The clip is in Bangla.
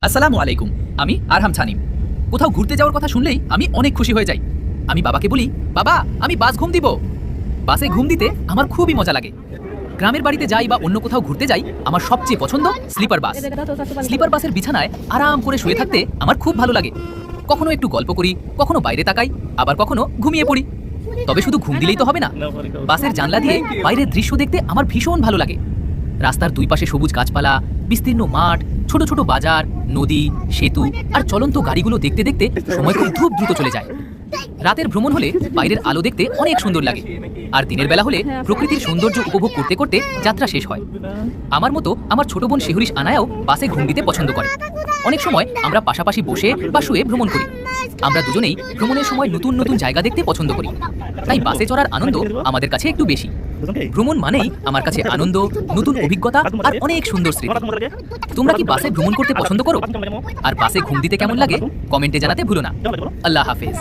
আসসালামু আলাইকুম। আমি আরহাম ছানিম। কোথাও ঘুরতে যাওয়ার কথা শুনলেই আমি অনেক খুশি হয়ে যাই। আমি বাবাকে বলি, বাবা আমি বাস ঘুম দিব। বাসে ঘুম দিতে আমার খুবই মজা লাগে। গ্রামের বাড়িতে যাই বা অন্য কোথাও ঘুরতে যাই, আমার সবচেয়ে পছন্দ স্লিপার বাস। স্লিপার বাসের বিছানায় আরাম করে শুয়ে থাকতে আমার খুব ভালো লাগে। কখনো একটু গল্প করি, কখনো বাইরে তাকাই, আবার কখনো ঘুমিয়ে পড়ি। তবে শুধু ঘুম দিলেই তো হবে না, বাসের জানলা দিয়ে বাইরের দৃশ্য দেখতে আমার ভীষণ ভালো লাগে। রাস্তার দুই পাশে সবুজ গাছপালা, বিস্তীর্ণ মাঠ, ছোট ছোট বাজার, নদী, সেতু আর চলন্ত গাড়িগুলো দেখতে দেখতে সময় খুব দ্রুত চলে যায়। রাতের ভ্রমণ হলে বাইরের আলো দেখতে অনেক সুন্দর লাগে, আর দিনের বেলা হলে প্রকৃতির সৌন্দর্য উপভোগ করতে করতে যাত্রা শেষ হয়। আমার মতো আমার ছোট বোন শিহরিশ আনায়াও বাসে ঘুম দিতে পছন্দ করে। অনেক সময় আমরা পাশাপাশি বসে বা শুয়ে ভ্রমণ করি। আমরা দুজনেই ভ্রমণের সময় নতুন নতুন জায়গা দেখতে পছন্দ করি, তাই বাসে চড়ার আনন্দ আমাদের কাছে একটু বেশি। ভ্রমণ মানেই আমার কাছে আনন্দ, নতুন অভিজ্ঞতা আর অনেক সুন্দর স্মৃতি। তোমরা কি বাসে ভ্রমণ করতে পছন্দ করো? আর বাসে ঘুম দিতে কেমন লাগে কমেন্টে জানাতে ভুলো না। আল্লাহ হাফেজ।